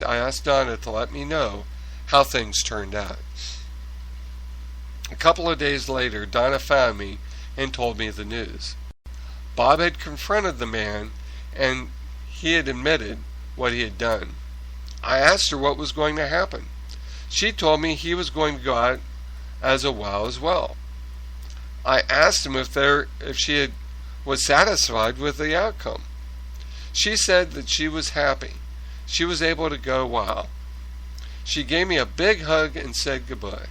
I asked Donna to let me know how things turned out. A couple of days later, Donna found me and told me the news. Bob had confronted the man, and he had admitted what he had done. I asked her what was going to happen. She told me he was going to go out as a WOW as well. I asked him if she was satisfied with the outcome. She said that she was happy. She was able to go WOW. She gave me a big hug and said goodbye.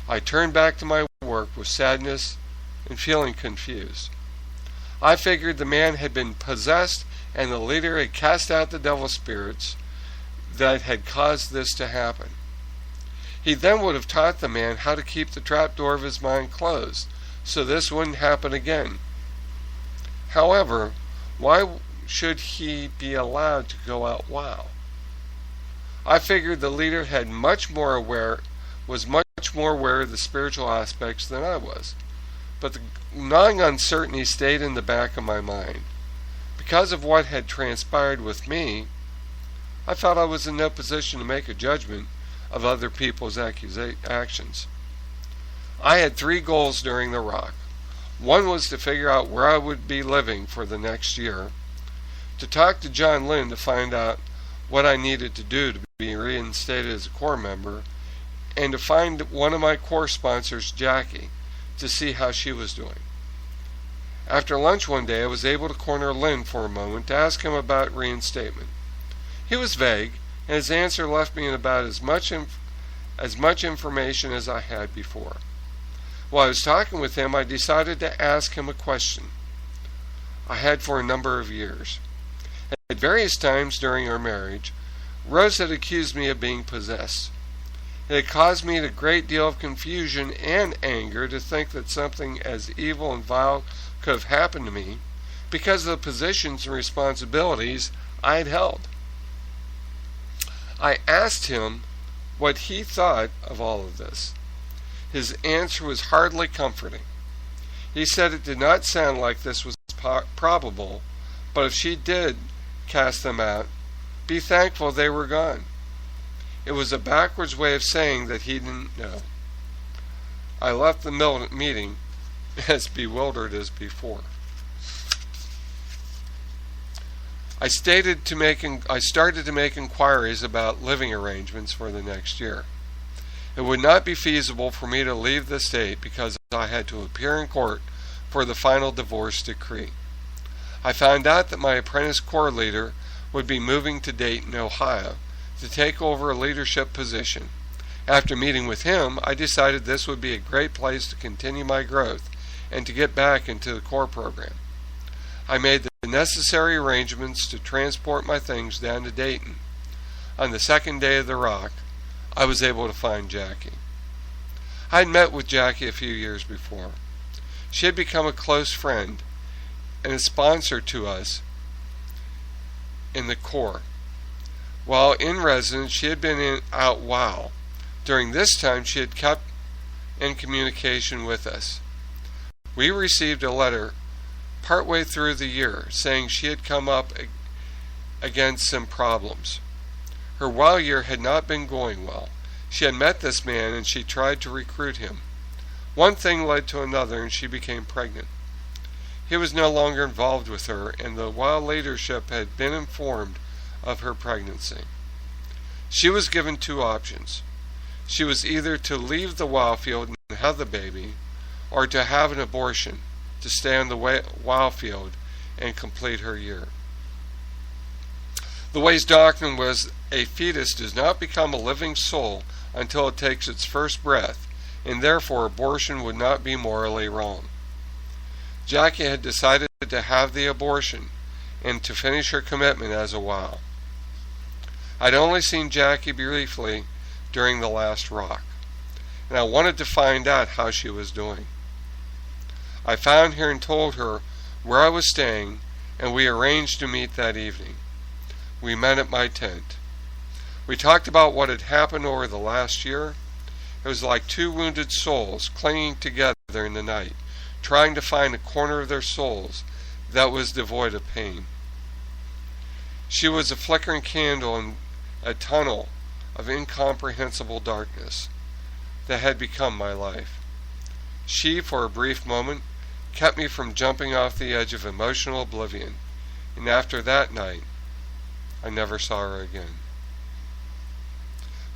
I turned back to my work with sadness and feeling confused. I figured the man had been possessed and the leader had cast out the devil spirits that had caused this to happen. He then would have taught the man how to keep the trapdoor of his mind closed, so this wouldn't happen again. However, why should he be allowed to go out WOW? I figured the leader was much more aware of the spiritual aspects than I was. But the gnawing uncertainty stayed in the back of my mind. Because of what had transpired with me, I felt I was in no position to make a judgment of other people's actions. I had 3 goals during the rock. One was to figure out where I would be living for the next year, to talk to John Lynn to find out what I needed to do to be reinstated as a Corps member, and to find one of my Corps sponsors, Jackie, to see how she was doing. After lunch one day, I was able to corner Lynn for a moment to ask him about reinstatement. He was vague, and his answer left me in about as much information as I had before. While I was talking with him, I decided to ask him a question I had for a number of years. At various times during our marriage, Rose had accused me of being possessed. It had caused me a great deal of confusion and anger to think that something as evil and vile could have happened to me because of the positions and responsibilities I had held. I asked him what he thought of all of this. His answer was hardly comforting. He said it did not sound like this was probable, but if she did cast them out, be thankful they were gone. It was a backwards way of saying that he didn't know. I left the meeting as bewildered as before. I started to make inquiries about living arrangements for the next year. It would not be feasible for me to leave the state because I had to appear in court for the final divorce decree. I found out that my apprentice Corps leader would be moving to Dayton, Ohio, to take over a leadership position. After meeting with him, I decided this would be a great place to continue my growth and to get back into the Corps program. I made the necessary arrangements to transport my things down to Dayton. On the second day of the rock, I was able to find Jackie. I had met with Jackie a few years before. She had become a close friend and a sponsor to us in the Corps. While in residence, she had been out WOW. During this time, she had kept in communication with us. We received a letter partway through the year saying she had come up against some problems. Her WOW year had not been going well. She had met this man and she tried to recruit him. One thing led to another and she became pregnant. He was no longer involved with her and the WOW leadership had been informed of her pregnancy. She was given 2 options. She was either to leave the WOW field and have the baby, or to have an abortion, to stay on the WOW field and complete her year. The Way's doctrine was a fetus does not become a living soul until it takes its first breath, and therefore abortion would not be morally wrong. Jackie had decided to have the abortion and to finish her commitment as a WOW. I'd only seen Jackie briefly during the last rock, and I wanted to find out how she was doing. I found her and told her where I was staying, and we arranged to meet that evening. We met at my tent. We talked about what had happened over the last year. It was like 2 wounded souls clinging together in the night, trying to find a corner of their souls that was devoid of pain. She was a flickering candle and a tunnel of incomprehensible darkness that had become my life. She, for a brief moment, kept me from jumping off the edge of emotional oblivion, and after that night, I never saw her again.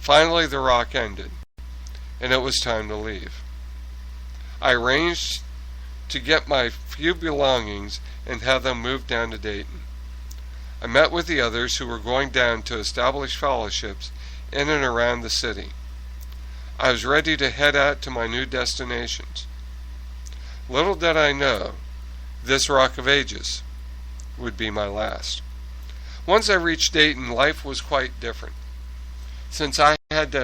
Finally, the rock ended, and it was time to leave. I arranged to get my few belongings and have them moved down to Dayton. I met with the others who were going down to establish fellowships in and around the city. I was ready to head out to my new destinations. Little did I know, this Rock of Ages would be my last. Once I reached Dayton, life was quite different. Since I had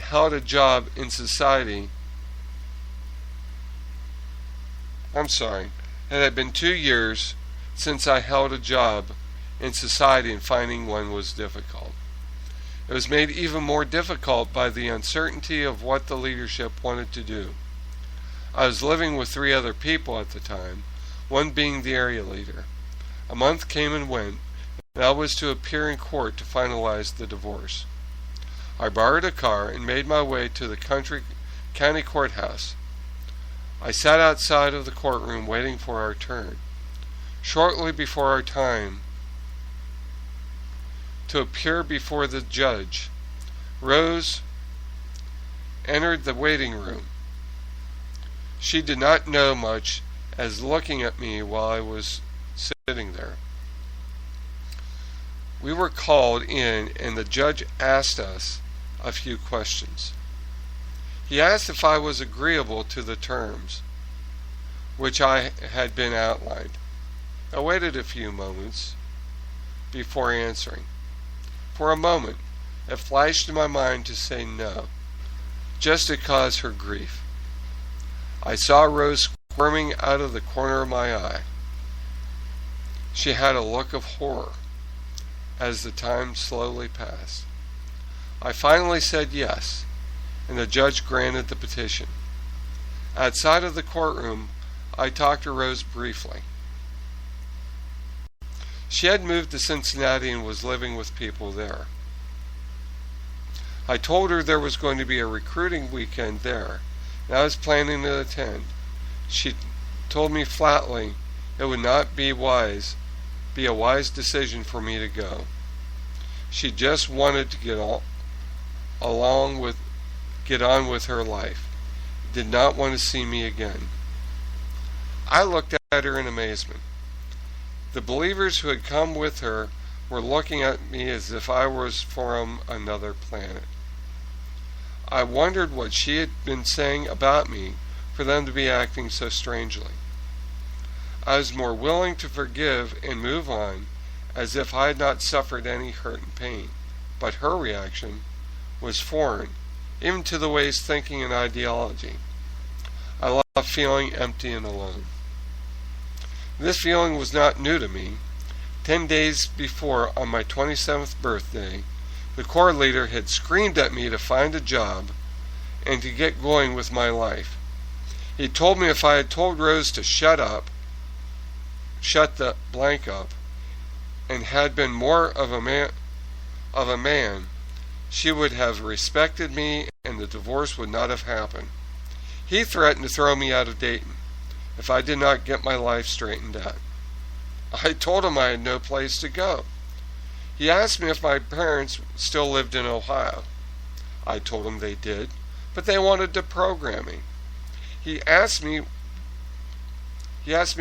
held a job in society, it had been 2 years since I held a job in society, and finding one was difficult. It was made even more difficult by the uncertainty of what the leadership wanted to do. I was living with 3 other people at the time, one being the area leader. A month came and went, and I was to appear in court to finalize the divorce. I borrowed a car and made my way to the county courthouse. I sat outside of the courtroom waiting for our turn. Shortly before our time to appear before the judge, Rose entered the waiting room. She did not know much as looking at me while I was sitting there. We were called in, and the judge asked us a few questions. He asked if I was agreeable to the terms which I had been outlined. I waited a few moments before answering. For a moment, it flashed in my mind to say no, just to cause her grief. I saw Rose squirming out of the corner of my eye. She had a look of horror as the time slowly passed. I finally said yes, and the judge granted the petition. Outside of the courtroom, I talked to Rose briefly. She had moved to Cincinnati and was living with people there. I told her there was going to be a recruiting weekend there, and I was planning to attend. She told me flatly it would not be a wise decision for me to go. She just wanted to get on with her life. Did not want to see me again. I looked at her in amazement. The believers who had come with her were looking at me as if I was from another planet. I wondered what she had been saying about me for them to be acting so strangely. I was more willing to forgive and move on as if I had not suffered any hurt and pain, but her reaction was foreign, even to the ways thinking and ideology. I love feeling empty and alone. This feeling was not new to me. 10 days before, on my 27th birthday, the Corps leader had screamed at me to find a job and to get going with my life. He told me if I had told Rose to shut the blank up, and had been more of a man, she would have respected me and the divorce would not have happened. He threatened to throw me out of Dayton if I did not get my life straightened out. I told him I had no place to go. He asked me if my parents still lived in Ohio. I told him they did, but they wanted to program me. He asked me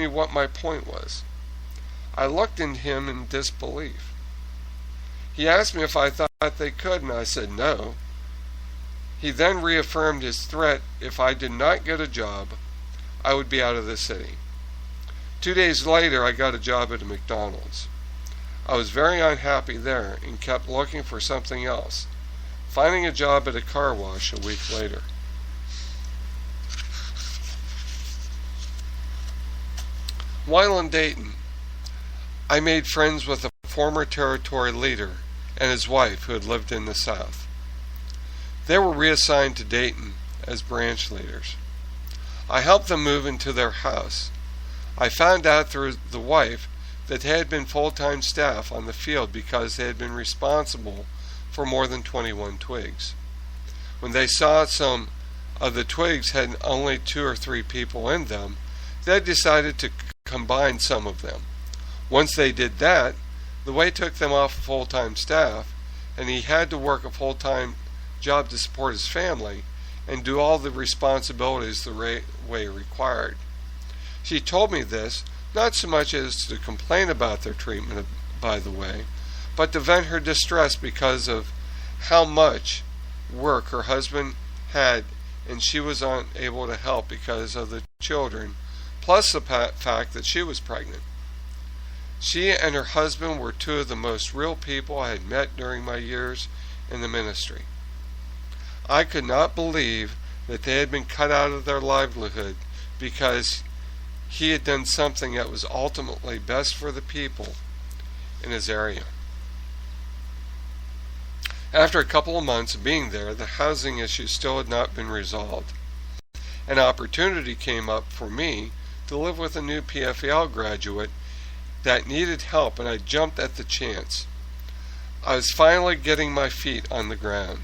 what my point was. I looked at him in disbelief. He asked me if I thought they could, and I said no. He then reaffirmed his threat if I did not get a job, I would be out of the city. 2 days later, I got a job at a McDonald's. I was very unhappy there and kept looking for something else, finding a job at a car wash a week later. While in Dayton, I made friends with a former territory leader and his wife who had lived in the South. They were reassigned to Dayton as branch leaders. I helped them move into their house. I found out through the wife that they had been full-time staff on the field because they had been responsible for more than 21 twigs. When they saw some of the twigs had only 2 or 3 people in them, they decided to combine some of them. Once they did that, the way took them off full-time staff, and he had to work a full-time job to support his family and do all the responsibilities the way required. She told me this not so much as to complain about their treatment, by the way, but to vent her distress because of how much work her husband had and she was unable to help because of the children, plus the fact that she was pregnant. She and her husband were 2 of the most real people I had met during my years in the ministry. I could not believe that they had been cut out of their livelihood because he had done something that was ultimately best for the people in his area. After a couple of months of being there, the housing issue still had not been resolved. An opportunity came up for me to live with a new PFAL graduate that needed help, and I jumped at the chance. I was finally getting my feet on the ground.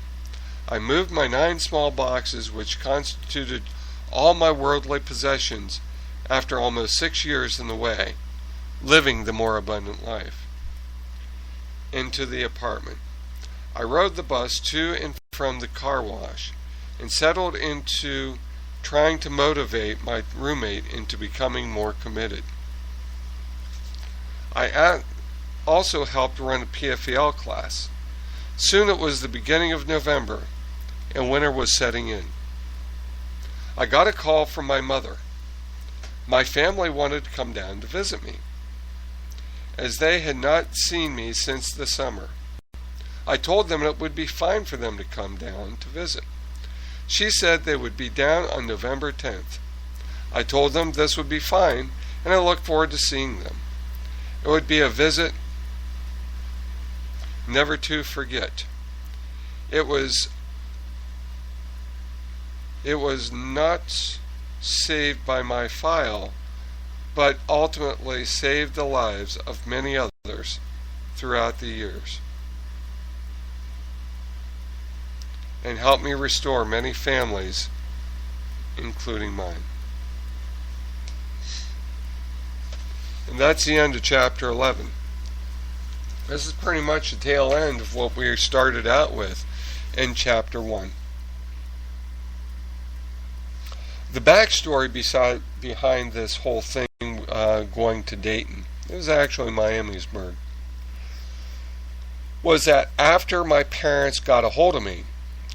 I moved my 9 small boxes, which constituted all my worldly possessions, after almost 6 years in the way, living the more abundant life, into the apartment. I rode the bus to and from the car wash and settled into trying to motivate my roommate into becoming more committed. I also helped run a PFAL class. Soon it was the beginning of November, and winter was setting in. I got a call from my mother. My family wanted to come down to visit me, as they had not seen me since the summer. I told them it would be fine for them to come down to visit. She said they would be down on November 10th. I told them this would be fine, and I looked forward to seeing them. It would be a visit never to forget. It was not saved by my file, but ultimately saved the lives of many others throughout the years, and helped me restore many families, including mine. And that's the end of chapter 11. This is pretty much the tail end of what we started out with in chapter 1. The backstory behind this whole thing going to Dayton, it was actually Miamisburg, was that after my parents got a hold of me,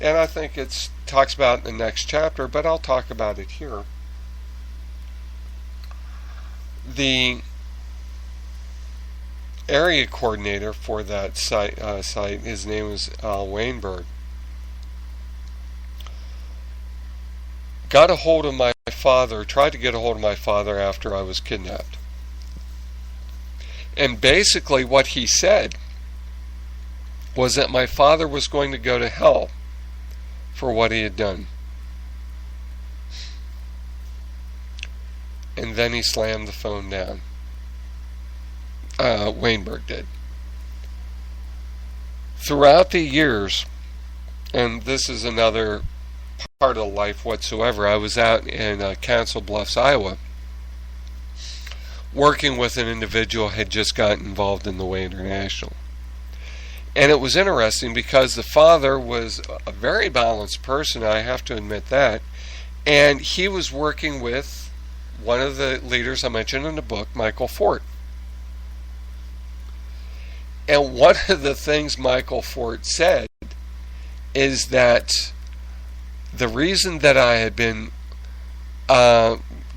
and I think it talks about in the next chapter, but I'll talk about it here. The area coordinator for that site, his name was Al Weinberg, got a hold of my father, tried to get a hold of my father after I was kidnapped. And basically what he said was that my father was going to go to hell for what he had done. And then he slammed the phone down. Weinberg did. Throughout the years, and this is another part of life whatsoever, I was out in Council Bluffs, Iowa, working with an individual who had just gotten involved in the Way International. And it was interesting because the father was a very balanced person, I have to admit that, and he was working with one of the leaders I mentioned in the book, Michael Fort. And one of the things Michael Fort said is that the reason that I had been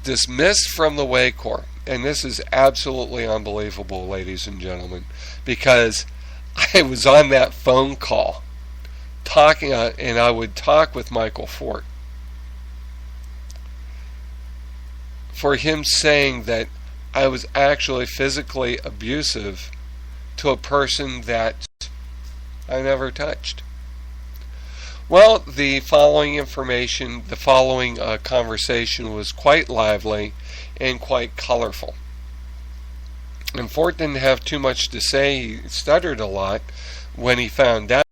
dismissed from the Way Corps, and this is absolutely unbelievable, ladies and gentlemen, because I was on that phone call talking, and I would talk with Michael Fort, for him saying that I was actually physically abusive to a person that I never touched. Well, the following conversation was quite lively and quite colorful. And Fort didn't have too much to say. He stuttered a lot when he found out.